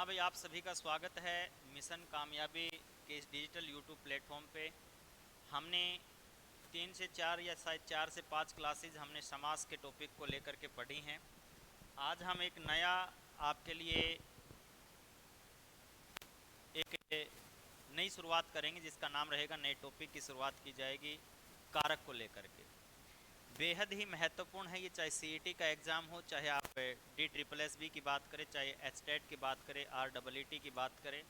हाँ भाई, आप सभी का स्वागत है मिशन कामयाबी के इस डिजिटल यूट्यूब प्लेटफॉर्म पे। हमने 3 से 4 या शायद 4 से 5 क्लासेज हमने समाज के टॉपिक को लेकर के पढ़ी हैं। आज हम एक नया आपके लिए एक नई शुरुआत करेंगे जिसका नाम रहेगा, नए टॉपिक की शुरुआत की जाएगी कारक को लेकर के। बेहद ही महत्वपूर्ण है ये, चाहे सीईटी का एग्ज़ाम हो, चाहे आप DSSB की बात करें, चाहे एचटेट की बात करें, REET की बात करें,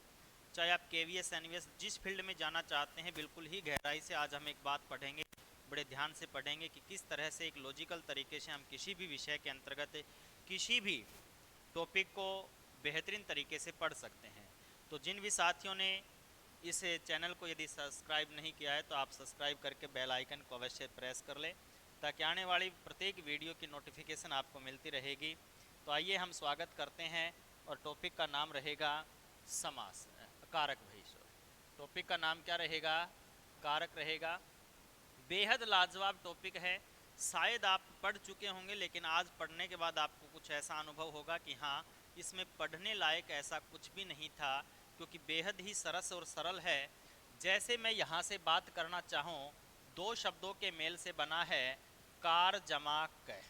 चाहे आप KVS NVS जिस फील्ड में जाना चाहते हैं, बिल्कुल ही गहराई से आज हम एक बात पढ़ेंगे, बड़े ध्यान से पढ़ेंगे कि किस तरह से एक लॉजिकल तरीके से हम किसी भी विषय के अंतर्गत किसी भी टॉपिक को बेहतरीन तरीके से पढ़ सकते हैं। तो जिन भी साथियों ने इस चैनल को यदि सब्सक्राइब नहीं किया है तो आप सब्सक्राइब करके बेल आइकन को अवश्य प्रेस कर लें, ताकि आने वाली प्रत्येक वीडियो की नोटिफिकेशन आपको मिलती रहेगी। तो आइए हम स्वागत करते हैं, और टॉपिक का नाम रहेगा समास कारक। भाई टॉपिक का नाम क्या रहेगा? कारक रहेगा। बेहद लाजवाब टॉपिक है। शायद आप पढ़ चुके होंगे, लेकिन आज पढ़ने के बाद आपको कुछ ऐसा अनुभव होगा कि हाँ, इसमें पढ़ने लायक ऐसा कुछ भी नहीं था, क्योंकि बेहद ही सरस और सरल है। जैसे मैं यहाँ से बात करना चाहूँ, दो शब्दों के मेल से बना है कार जमा कै।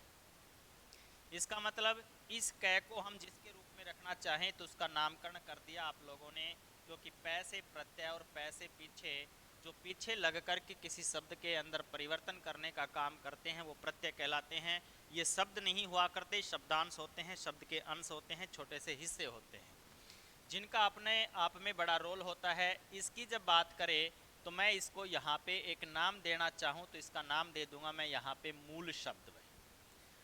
इसका मतलब इस कै को हम जिसके रूप में रखना चाहें तो उसका नामकरण कर दिया आप लोगों ने, क्योंकि पै से प्रत्यय और पै से पीछे जो पीछे लग कर के किसी शब्द के अंदर परिवर्तन करने का काम करते हैं वो प्रत्यय कहलाते हैं। ये शब्द नहीं हुआ करते, शब्दांश होते हैं, शब्द के अंश होते हैं, छोटे से हिस्से होते हैं जिनका अपने आप में बड़ा रोल होता है। इसकी जब बात करें तो मैं इसको यहाँ पे एक नाम देना चाहूँ तो इसका नाम दे दूंगा मैं यहाँ पे मूल शब्द। भाई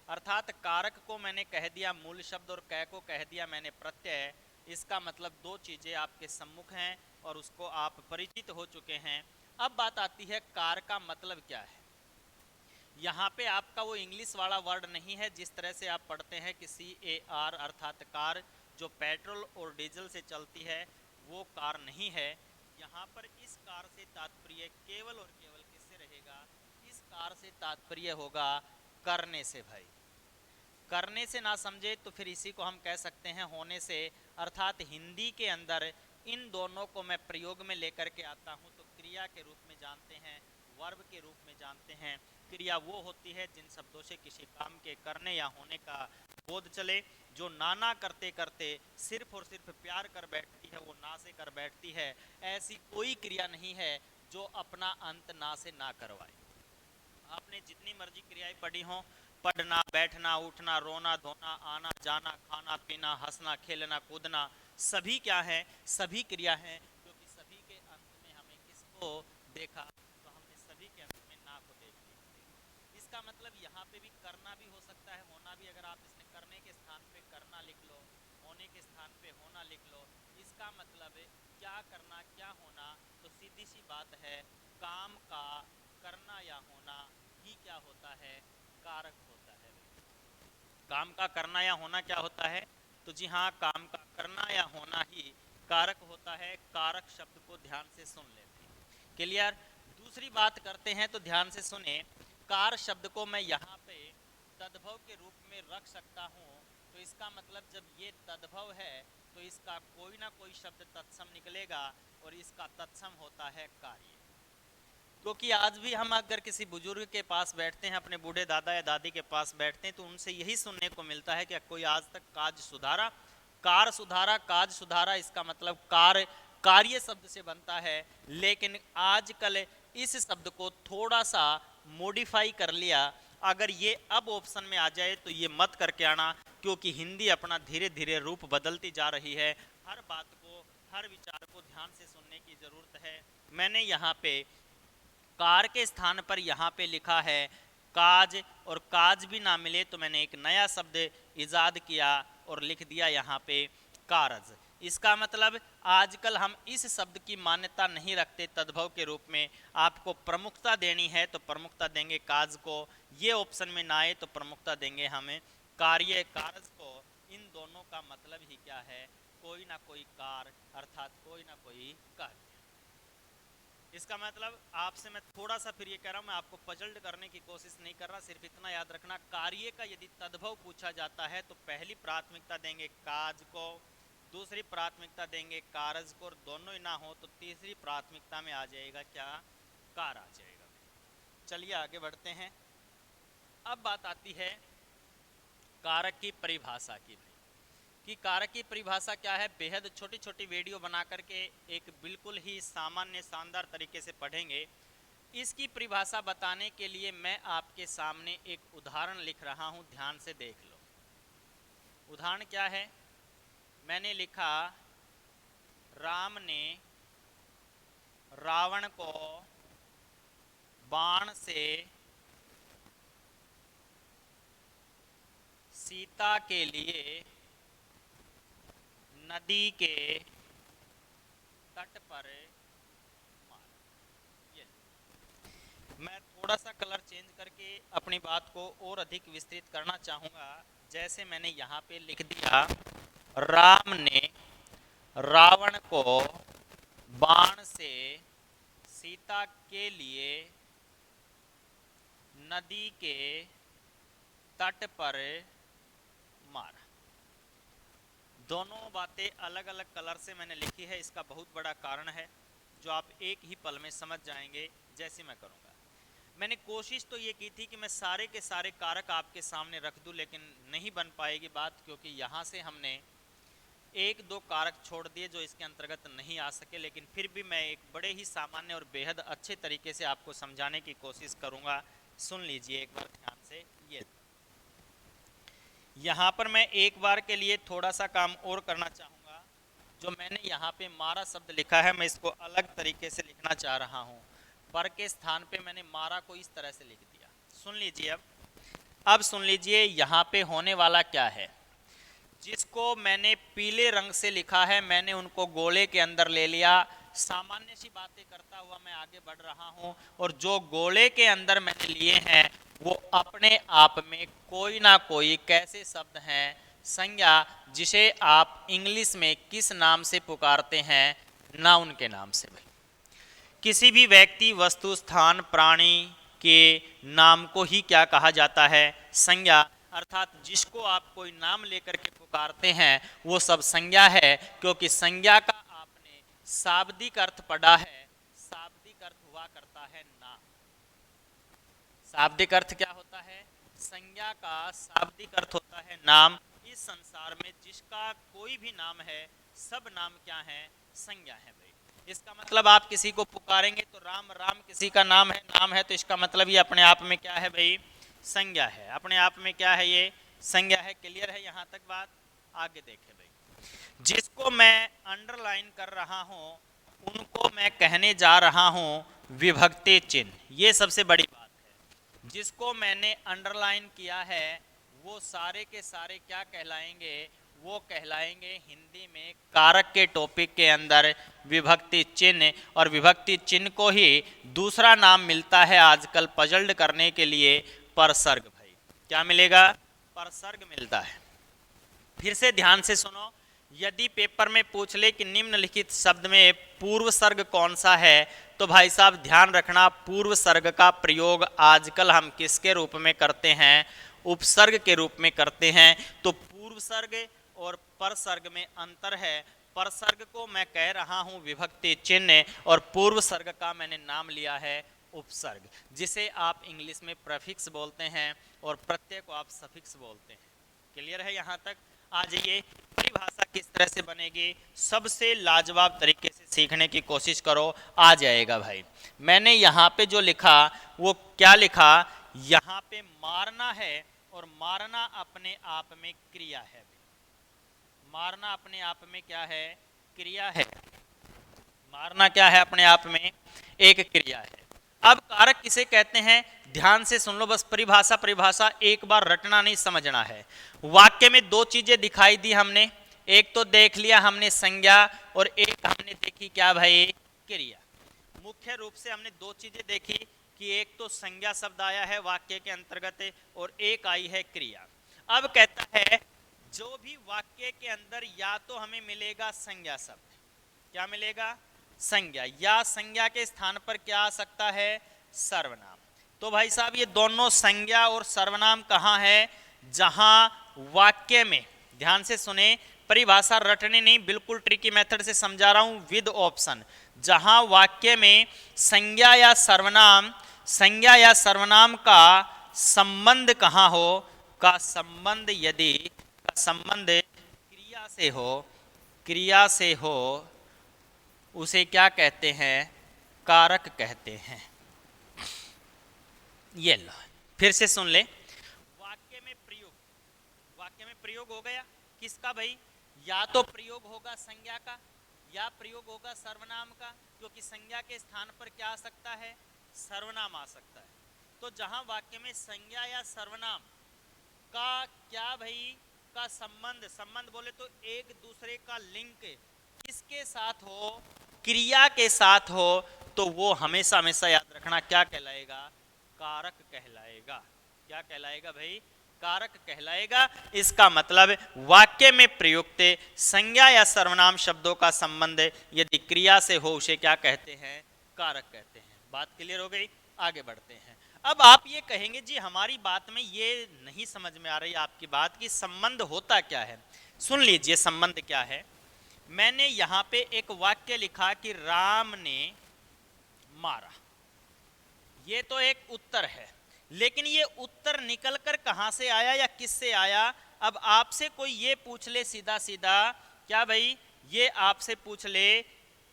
अर्थात कारक को मैंने कह दिया मूल शब्द और कै को कह दिया मैंने प्रत्यय। इसका मतलब दो चीज़ें आपके सम्मुख हैं और उसको आप परिचित हो चुके हैं। अब बात आती है कार का मतलब क्या है। यहाँ पे आपका वो इंग्लिश वाला वर्ड नहीं है जिस तरह से आप पढ़ते हैं कि CAR अर्थात कार, जो पेट्रोल और डीजल से चलती है, वो कार नहीं है। यहाँ पर इस कार से तात्पर्य केवल और केवल किससे रहेगा? इस कार से तात्पर्य होगा करने से। भाई करने से ना समझे तो फिर इसी को हम कह सकते हैं होने से। अर्थात हिंदी के अंदर इन दोनों को मैं प्रयोग में लेकर के आता हूँ तो क्रिया के रूप में जानते हैं, वर्ब के रूप में जानते हैं। क्रिया वो होती है जिन शब्दों से किसी काम के करने या होने का बोध चले। जो नाना करते करते सिर्फ और सिर्फ प्यार कर बैठती है वो ना से कर बैठती है। ऐसी कोई क्रिया नहीं है जो अपना अंत ना से ना करवाए। आपने जितनी मर्जी क्रियाएं पढ़ी हों, पढ़ना, बैठना, उठना, रोना, धोना, आना जाना, खाना पीना, हंसना, खेलना, कूदना, सभी क्या है? सभी क्रिया हैं, क्योंकि सभी के अंत में हमें किसको देखा? तो हमने सभी के अंत में ना को देख लिया। इसका मतलब यहाँ पे भी करना भी हो सकता है, होना भी। अगर आप इसने करने के स्थान पे करना लिख लो, होने के स्थान पे होना लिख लो, इसका मतलब क्या करना क्या होना? तो सीधी सी बात है, काम का करना या होना ही क्या होता है? कारक होता है। काम का करना या होना क्या होता है? तो जी हाँ, काम का करना या होना ही कारक होता है। कारक शब्द को ध्यान से सुन लेते हैं। क्लियर? दूसरी बात करते हैं तो ध्यान से सुने। कार शब्द को मैं यहाँ पे तद्भव के रूप में रख सकता हूँ, तो इसका मतलब जब ये तद्भव है तो इसका कोई ना कोई शब्द तत्सम निकलेगा, और इसका तत्सम होता है कार्य। क्योंकि आज भी हम अगर किसी बुजुर्ग के पास बैठते हैं, अपने बूढ़े दादा या दादी के पास बैठते हैं, तो उनसे यही सुनने को मिलता है कि कोई आज तक काज सुधारा, कार सुधारा, काज सुधारा। इसका मतलब कार्य शब्द से बनता है। लेकिन आजकल इस शब्द को थोड़ा सा मॉडिफाई कर लिया। अगर ये अब ऑप्शन में आ जाए तो ये मत करके आना, क्योंकि हिंदी अपना धीरे धीरे रूप बदलती जा रही है। हर बात को, हर विचार को ध्यान से सुनने की जरूरत है। मैंने यहाँ पे कार के स्थान पर यहाँ पे लिखा है काज, और काज भी ना मिले तो मैंने एक नया शब्द इजाद किया और लिख दिया यहाँ पे कारज। इसका मतलब आजकल हम इस शब्द की मान्यता नहीं रखते तद्भव के रूप में। आपको प्रमुखता देनी है तो प्रमुखता देंगे काज को, ये ऑप्शन में ना आए तो प्रमुखता देंगे हमें कार्य कारज को। इन दोनों का मतलब ही क्या है? कोई ना कोई कार, अर्थात कोई ना कोई कार्य। इसका मतलब आपसे मैं थोड़ा सा फिर ये कह रहा हूँ, मैं आपको पजल्ड करने की कोशिश नहीं कर रहा, सिर्फ इतना याद रखना, कार्य का यदि तद्भव पूछा जाता है तो पहली प्राथमिकता देंगे काज को, दूसरी प्राथमिकता देंगे कारज को, और दोनों ही ना हो तो तीसरी प्राथमिकता में आ जाएगा क्या, कार आ जाएगा। चलिए आगे बढ़ते हैं। अब बात आती है कारक की परिभाषा की भाई, कि कारक की परिभाषा क्या है। बेहद छोटी छोटी वीडियो बना करके एक बिल्कुल ही सामान्य शानदार तरीके से पढ़ेंगे। इसकी परिभाषा बताने के लिए मैं आपके सामने एक उदाहरण लिख रहा हूं, ध्यान से देख लो। उदाहरण क्या है, मैंने लिखा राम ने रावण को बाण से सीता के लिए नदी के तट पर मारा। ये मैं थोड़ा सा कलर चेंज करके अपनी बात को और अधिक विस्तृत करना चाहूँगा। जैसे मैंने यहाँ पे लिख दिया, राम ने रावण को बाण से सीता के लिए नदी के तट पर मारा। दोनों बातें अलग अलग कलर से मैंने लिखी है। इसका बहुत बड़ा कारण है जो आप एक ही पल में समझ जाएंगे जैसे मैं करूँगा। मैंने कोशिश तो ये की थी कि मैं सारे के सारे कारक आपके सामने रख दूं, लेकिन नहीं बन पाएगी बात, क्योंकि यहाँ से हमने एक दो कारक छोड़ दिए जो इसके अंतर्गत नहीं आ सके। लेकिन फिर भी मैं एक बड़े ही सामान्य और बेहद अच्छे तरीके से आपको समझाने की कोशिश करूँगा। सुन लीजिए एक बार ध्यान से। ये यहाँ पर मैं एक बार के लिए थोड़ा सा काम और करना चाहूँगा। जो मैंने यहाँ पे मारा शब्द लिखा है, मैं इसको अलग तरीके से लिखना चाह रहा हूँ। पर के स्थान पे मैंने मारा को इस तरह से लिख दिया। सुन लीजिए अब सुन लीजिए यहाँ पे होने वाला क्या है। जिसको मैंने पीले रंग से लिखा है, मैंने उनको गोले के अंदर ले लिया। सामान्य सी बातें करता हुआ मैं आगे बढ़ रहा हूँ, और जो गोले के अंदर मैंने लिए हैं वो अपने आप में कोई ना कोई कैसे शब्द हैं, संज्ञा, जिसे आप इंग्लिश में किस नाम से पुकारते हैं, नाउन के नाम से। भाई किसी भी व्यक्ति, वस्तु, स्थान, प्राणी के नाम को ही क्या कहा जाता है, संज्ञा। अर्थात जिसको आप कोई नाम लेकर के पुकारते हैं वो सब संज्ञा है, क्योंकि संज्ञा का आपने शाब्दिक अर्थ पढ़ा है। शाब्दिक अर्थ हुआ करता है नाम। शाब्दिक अर्थ क्या होता है, संज्ञा का शाब्दिक अर्थ होता है नाम। इस संसार में जिसका कोई भी नाम है, सब नाम क्या है, संज्ञा है। भाई इसका मतलब आप किसी को पुकारेंगे तो राम, राम किसी का नाम है, नाम है, तो इसका मतलब ये अपने आप में क्या है भाई, संज्ञा है। अपने आप में क्या है, ये संज्ञा है। क्लियर है यहाँ तक बात? आगे देखें भाई, जिसको मैं अंडरलाइन कर रहा हूँ उनको मैं कहने जा रहा हूँ विभक्ति चिन्ह। ये सबसे बड़ी बात है। जिसको मैंने अंडरलाइन किया है वो सारे के सारे क्या कहलाएंगे, वो कहलाएंगे हिंदी में कारक के टॉपिक के अंदर विभक्ति चिन्ह। और विभक्ति चिन्ह को ही दूसरा नाम मिलता है आजकल पजल्ड करने के लिए, परसर्ग। भाई क्या मिलेगा, परसर्ग मिलता है। फिर से ध्यान से सुनो, यदि पेपर में पूछ ले कि निम्नलिखित शब्द में पूर्व सर्ग कौन सा है, तो भाई साहब ध्यान रखना, पूर्व सर्ग का प्रयोग आजकल हम किसके रूप में करते हैं, उपसर्ग के रूप में करते हैं। तो पूर्व सर्ग और परसर्ग में अंतर है। परसर्ग को मैं कह रहा हूं विभक्ति चिन्ह, और पूर्व सर्ग का मैंने नाम लिया है उपसर्ग, जिसे आप इंग्लिश में प्रेफिक्स बोलते हैं और प्रत्यय को आप सफिक्स बोलते हैं। क्लियर है यहाँ तक? आ जाइए, परिभाषा किस तरह से बनेगी, सबसे लाजवाब तरीके से सीखने की कोशिश करो, आ जाएगा भाई। मैंने यहाँ पे जो लिखा वो क्या लिखा, यहाँ पे मारना है, और मारना अपने आप में क्रिया है। मारना अपने आप में क्या है, क्रिया है। मारना क्या है, अपने आप में एक क्रिया है। अब कारक किसे कहते हैं, ध्यान से सुन लो बस। परिभाषा एक बार रटना नहीं, समझना है। वाक्य में दो चीजें दिखाई दी हमने, एक तो देख लिया हमने संज्ञा, और एक हमने देखी क्या भाई, क्रिया। मुख्य रूप से हमने दो चीजें देखी कि एक तो संज्ञा शब्द आया है वाक्य के अंतर्गत, और एक आई है क्रिया। अब कहता है जो भी वाक्य के अंदर या तो हमें मिलेगा संज्ञा शब्द, क्या मिलेगा, संज्ञा, या संज्ञा के स्थान पर क्या आ सकता है, सर्वनाम। तो भाई साहब ये दोनों संज्ञा और सर्वनाम कहाँ है, जहां वाक्य में, ध्यान से सुने, परिभाषा रटने नहीं, बिल्कुल ट्रिकी मेथड से समझा रहा हूं विद ऑप्शन। जहां वाक्य में संज्ञा या सर्वनाम का संबंध कहां हो, का संबंध यदि का संबंध क्रिया से हो उसे क्या कहते हैं, कारक कहते हैं। ये लो फिर से सुन ले, वाक्य में प्रयोग हो गया किसका भाई, या तो प्रयोग होगा संज्ञा का या प्रयोग होगा सर्वनाम का, क्योंकि संज्ञा के स्थान पर क्या आ सकता है, सर्वनाम आ सकता है। तो जहां वाक्य में संज्ञा या सर्वनाम का क्या भाई का संबंध बोले तो एक दूसरे का लिंक किसके साथ हो, क्रिया के साथ हो, तो वो हमेशा हमेशा याद रखना क्या कहलाएगा, कारक कहलाएगा। क्या कहलाएगा भाई, कारक कहलाएगा। इसका मतलब वाक्य में प्रयुक्त संज्ञा या सर्वनाम शब्दों का संबंध यदि क्रिया से हो उसे क्या कहते हैं, कारक कहते हैं। बात क्लियर हो गई, आगे बढ़ते हैं। अब आप ये कहेंगे जी हमारी बात में ये नहीं समझ में आ रही आपकी बात कि संबंध होता क्या है। सुन लीजिए संबंध क्या है। मैंने यहां पे एक वाक्य लिखा कि राम ने मारा, ये तो एक उत्तर है, लेकिन ये उत्तर निकलकर कहां से आया या किससे आया। अब आपसे कोई ये पूछ ले सीधा सीधा, क्या भाई ये आपसे पूछ ले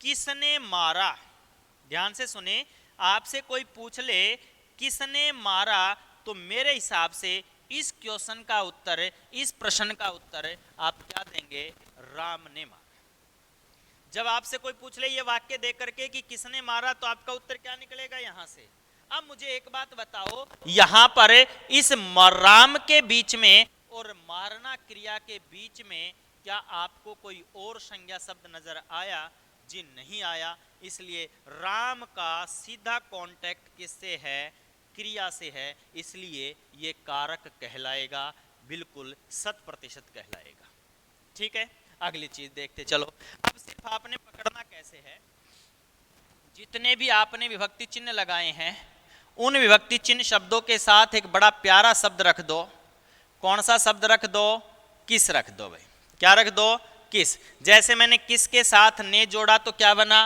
किसने मारा, ध्यान से सुने, आपसे कोई पूछ ले किसने मारा, तो मेरे हिसाब से इस क्वेश्चन का उत्तर, इस प्रश्न का उत्तर आप क्या देंगे, राम ने मारा। जब आपसे कोई पूछ ले ये वाक्य दे करके कि किसने मारा, तो आपका उत्तर क्या निकलेगा यहां से। अब मुझे एक बात बताओ, यहां पर इस राम के बीच में और मारना क्रिया के बीच में क्या आपको कोई और संज्ञा शब्द नजर आया, जी नहीं आया। इसलिए राम का सीधा कांटेक्ट किससे है, क्रिया से है, इसलिए ये कारक कहलाएगा, बिल्कुल 100% कहलाएगा। ठीक है, अगली चीज देखते चलो। अब सिर्फ आपने पकड़ना कैसे है, जितने भी आपने विभक्ति चिन्ह लगाए हैं उन विभक्ति चिन्ह शब्दों के साथ एक बड़ा प्यारा शब्द रख दो। कौन सा शब्द रख दो, किस रख दो भाई। क्या रख दो, किस। जैसे मैंने किस के साथ ने जोड़ा तो क्या बना,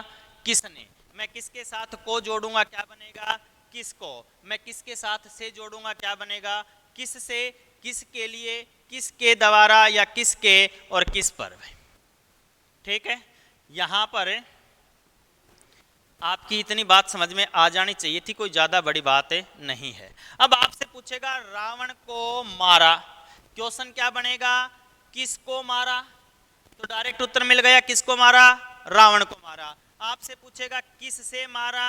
किसने। मैं किसके साथ को जोड़ूंगा क्या बनेगा, किसको। मैं किसके साथ से जोड़ूंगा क्या बनेगा, किस से। किसके लिए, किसके द्वारा या किसके और किस पर भाई। ठीक है, यहां पर आपकी इतनी बात समझ में आ जानी चाहिए थी, कोई ज्यादा बड़ी बात नहीं है। अब आपसे पूछेगा रावण को मारा, क्वेश्चन क्या बनेगा, किसको मारा, तो डायरेक्ट उत्तर मिल गया, किसको मारा, रावण को मारा। आपसे पूछेगा किस से मारा,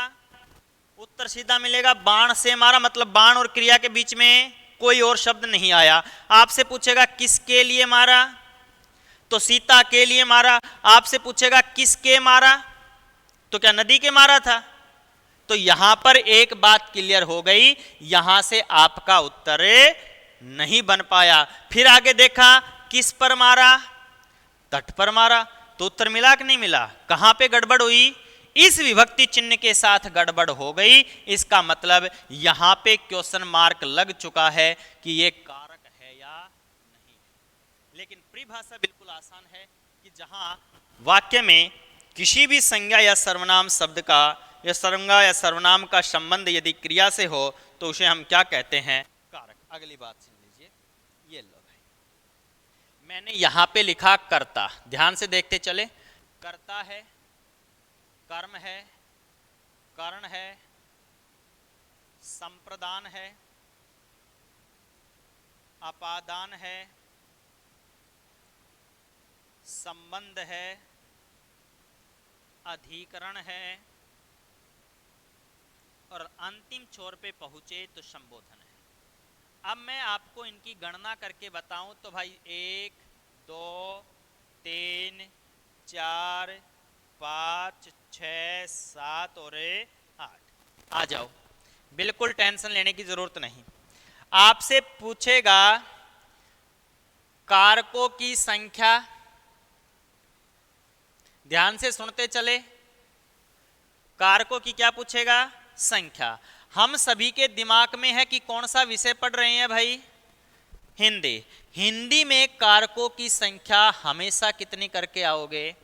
उत्तर सीधा मिलेगा बाण से मारा, मतलब बाण और क्रिया के बीच में कोई और शब्द नहीं आया। आपसे पूछेगा किसके लिए मारा, तो सीता के लिए मारा। आपसे पूछेगा किसके मारा, तो क्या नदी के मारा था। तो यहां पर एक बात क्लियर हो गई, यहां से आपका उत्तर नहीं बन पाया। फिर आगे देखा किस पर मारा, तट पर मारा, तो उत्तर मिला कि नहीं मिला। कहां पे गड़बड़ हुई, इस विभक्ति चिन्ह के साथ गड़बड़ हो गई। इसका मतलब यहां पे क्वेश्चन मार्क लग चुका है कि ये कारक है या नहीं। लेकिन परिभाषा बिल्कुल आसान है कि जहां वाक्य में किसी भी संज्ञा या सर्वनाम शब्द का या संज्ञा या सर्वनाम का संबंध यदि क्रिया से हो तो उसे हम क्या कहते हैं, कारक। अगली बात सुन लीजिए, ये लो भाई, मैंने यहां पे लिखा कर्ता, ध्यान से देखते चले। कर्ता है, कर्म है, कर्ण है, संप्रदान है, अपादान है, संबंध है, अधिकरण है, और अंतिम छोर पे पहुंचे तो संबोधन है। अब मैं आपको इनकी गणना करके बताऊं तो भाई 1 2 3 4 5 6 7 और 8। आ जाओ, बिल्कुल टेंशन लेने की जरूरत नहीं। आपसे पूछेगा कारकों की संख्या, ध्यान से सुनते चले। कारकों की क्या पूछेगा, संख्या। हम सभी के दिमाग में है कि कौन सा विषय पढ़ रहे हैं भाई, हिंदी। हिंदी में कारकों की संख्या हमेशा कितनी करके आओगे?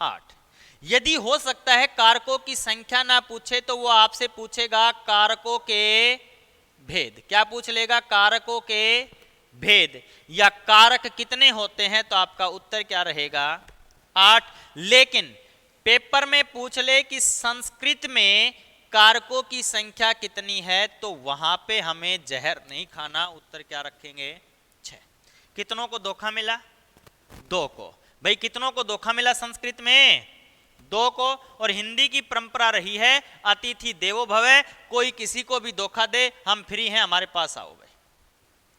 8। यदि हो सकता है कारकों की संख्या ना पूछे तो वो आपसे पूछेगा कारकों के भेद। क्या पूछ लेगा? कारकों के भेद या कारक कितने होते हैं, तो आपका उत्तर क्या रहेगा? 8। लेकिन पेपर में पूछ ले कि संस्कृत में कारकों की संख्या कितनी है, तो वहां पे हमें जहर नहीं खाना, उत्तर क्या रखेंगे? 6। कितनों को धोखा मिला? 2 को। भाई कितनों को धोखा मिला संस्कृत में? 2 को। और हिंदी की परंपरा रही है अतिथि देवो भव, कोई किसी को भी धोखा दे, हम फ्री हैं, हमारे पास आओ भाई।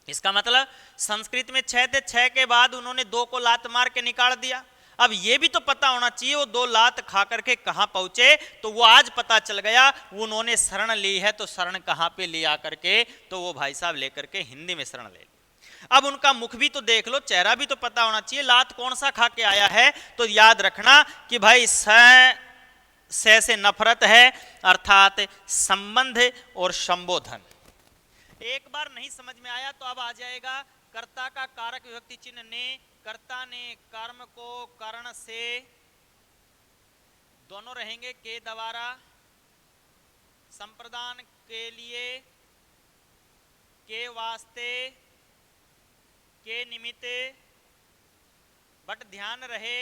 इसका मतलब संस्कृत में 6 थे, 6 के बाद उन्होंने 2 को लात मार के निकाल दिया। अब ये भी तो पता होना चाहिए वो 2 लात खा करके कहां पहुंचे, तो वो आज पता चल गया उन्होंने शरण ली है, तो शरण कहां पे लिया करके, तो वो भाई साहब लेकर के हिंदी में शरण ले ली। अब उनका मुख भी तो देख लो, चेहरा भी तो पता होना चाहिए, लात कौन सा खा के आया है, तो याद रखना कि भाई से नफरत है, अर्थात संबंध और संबोधन। एक बार नहीं समझ में आया तो अब आ जाएगा कर्ता का कारक विभक्ति चिन्ह ने, कर्ता ने कर्म को कारण से, दोनों रहेंगे के द्वारा, संप्रदान के लिए, के वास्ते, के निमित्त। बट ध्यान रहे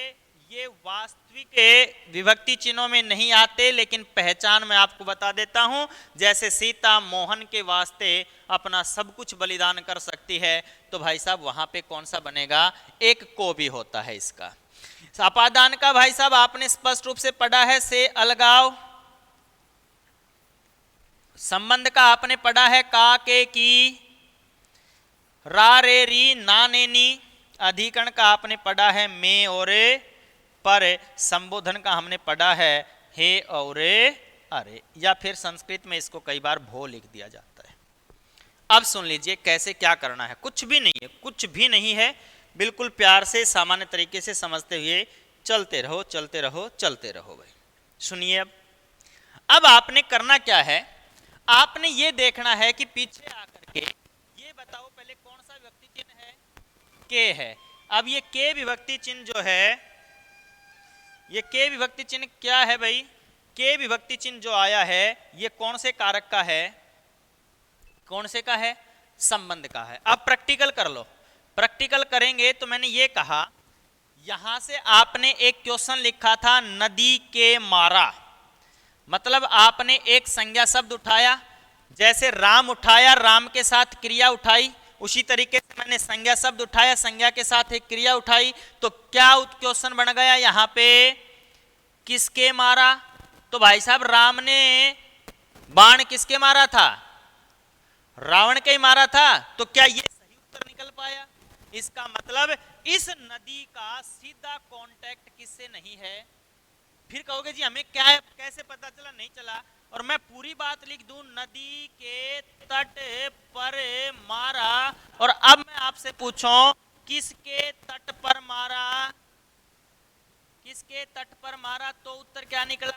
ये वास्तविक विभक्ति चिन्हों में नहीं आते, लेकिन पहचान मैं आपको बता देता हूं। जैसे सीता मोहन के वास्ते अपना सब कुछ बलिदान कर सकती है, तो भाई साहब वहां पे कौन सा बनेगा? एक को भी होता है इसका। अपादान का भाई साहब आपने स्पष्ट रूप से पढ़ा है, से अलगाव। संबंध का आपने पढ़ा है का, के, की, रा, रे, री, ना, ने, नी। अधिकरण का आपने पढ़ा है में और पर। संबोधन का हमने पढ़ा है हे और अरे, या फिर संस्कृत में इसको कई बार भो लिख दिया जाता है। अब सुन लीजिए कैसे क्या करना है। कुछ भी नहीं है, कुछ भी नहीं है, बिल्कुल प्यार से सामान्य तरीके से समझते हुए चलते रहो, चलते रहो, चलते रहो भाई। सुनिए अब आपने करना क्या है, आपने ये देखना है कि पीछे आकर के ये बताओ पहले कौन सा विभक्ति चिन्ह है? के है। अब ये के विभक्ति चिन्ह जो है, ये के विभक्ति चिन्ह क्या है भाई? के विभक्ति चिन्ह जो आया है ये कौन से कारक का है? कौन से का है? संबंध का है। अब प्रैक्टिकल कर लो। प्रैक्टिकल करेंगे तो मैंने ये कहा, यहां से आपने एक क्वेश्चन लिखा था नदी के मारा, मतलब आपने एक संज्ञा शब्द उठाया, जैसे राम उठाया, राम के साथ क्रिया उठाई, उसी तरीके से मैंने संज्ञा शब्द उठाया, संज्ञा के साथ एक क्रिया उठाई, तो क्या क्वेश्चन बन गया यहां पे? किसके मारा? तो भाई साहब राम ने बाण किसके मारा था? रावण के ही मारा था। तो क्या ये सही उत्तर निकल पाया? इसका मतलब इस नदी का सीधा कांटेक्ट किससे नहीं है। फिर कहोगे जी हमें क्या है, कैसे पता चला? नहीं चला, और मैं पूरी बात लिख दूं, नदी के तट पर मारा। और अब मैं आपसे पूछूं किसके तट पर मारा? किसके तट पर मारा? तो उत्तर क्या निकला?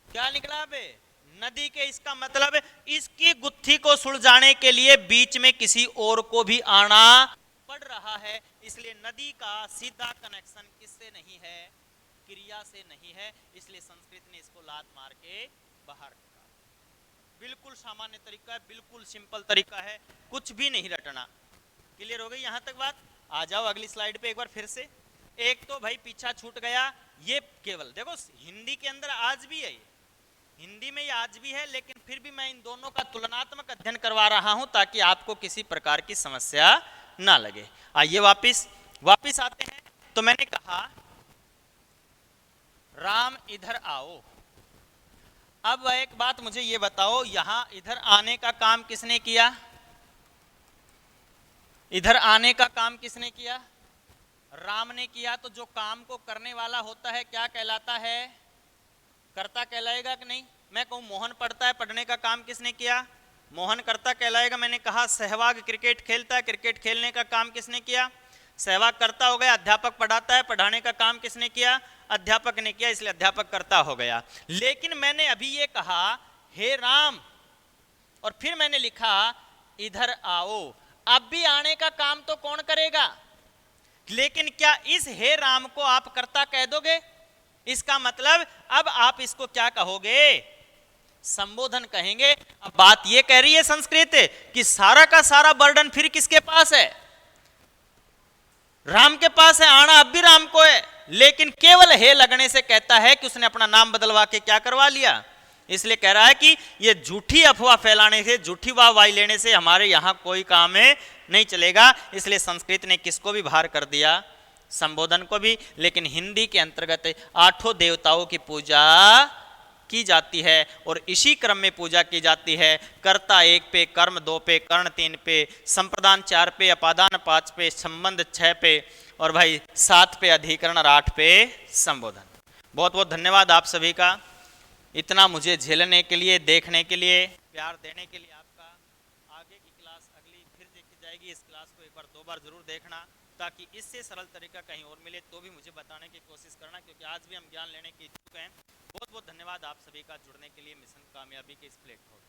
क्या निकला बे? नदी के। इसका मतलब इसकी गुत्थी को सुलझाने के लिए बीच में किसी और को भी आना पड़ रहा है, इसलिए नदी का सीधा कनेक्शन किससे नहीं है? क्रिया से नहीं है, इसलिए संस्कृत ने इसको लात मार के बाहर निकाला। बिल्कुल सामान्य तरीका है, बिल्कुल सिंपल तरीका है, कुछ भी नहीं रटना। क्लियर हो गई यहां तक बात? आ जाओ अगली स्लाइड पे एक बार फिर से। एक तो भाई पीछा छूट गया, ये केवल देखो हिंदी के अंदर आज भी है, ये हिंदी में ये आज भी है, लेकिन फिर भी मैं इन दोनों का तुलनात्मक अध्ययन करवा रहा हूं ताकि आपको किसी प्रकार की समस्या ना लगे। आइए वापिस आते हैं। तो मैंने कहा राम इधर आओ। अब एक बात मुझे ये बताओ, यहां इधर आने का काम किसने किया? इधर आने का काम किसने किया? राम ने किया। तो जो काम को करने वाला होता है क्या कहलाता है? कर्ता कहलाएगा कि नहीं? मैं कहूं मोहन पढ़ता है, पढ़ने का काम किसने किया? मोहन कर्ता कहलाएगा। मैंने कहा सहवाग क्रिकेट खेलता है, क्रिकेट खेलने का काम किसने किया? सहवाग कर्ता हो गया। अध्यापक पढ़ाता है, पढ़ाने का काम किसने किया? अध्यापक ने किया, इसलिए अध्यापक कर्ता हो गया। लेकिन मैंने अभी ये कहा हे राम, और फिर मैंने लिखा इधर आओ। अब भी आने का काम तो कौन करेगा, लेकिन क्या इस हे राम को आप कर्ता कह दोगे? इसका मतलब अब आप इसको क्या कहोगे, संबोधन कहेंगे। अब बात ये कह रही है संस्कृत कि सारा का सारा बर्डन फिर किसके पास है, राम के पास है, आना अब भी राम को है, लेकिन केवल हे लगने से कहता है कि उसने अपना नाम बदलवा के क्या करवा लिया। इसलिए कह रहा है कि ये झूठी अफवाह फैलाने से, झूठी वाहवाही लेने से हमारे यहां कोई काम नहीं चलेगा। इसलिए संस्कृत ने किसको भी बाहर कर दिया, संबोधन को भी। लेकिन हिंदी के अंतर्गत 8 देवताओं की पूजा की जाती है और इसी क्रम में पूजा की जाती है। कर्ता 1 पे, कर्म 2 पे, कर्ण 3 पे, संप्रदान 4 पे, अपादान 5 पे, संबंध 6 पे और भाई 7 पे अधिकरण और 8 पे संबोधन। बहुत बहुत धन्यवाद आप सभी का, इतना मुझे झेलने के लिए, देखने के लिए, प्यार देने के लिए आपका। आगे की क्लास अगली फिर देखी जाएगी। इस क्लास को एक बार 2 बार जरूर देखना, ताकि इससे सरल तरीका कहीं और मिले तो भी मुझे बताने की कोशिश करना, क्योंकि आज भी हम ज्ञान लेने के इच्छुक हैं। बहुत बहुत धन्यवाद आप सभी का जुड़ने के लिए मिशन कामयाबी के इस प्लेटफॉर्म।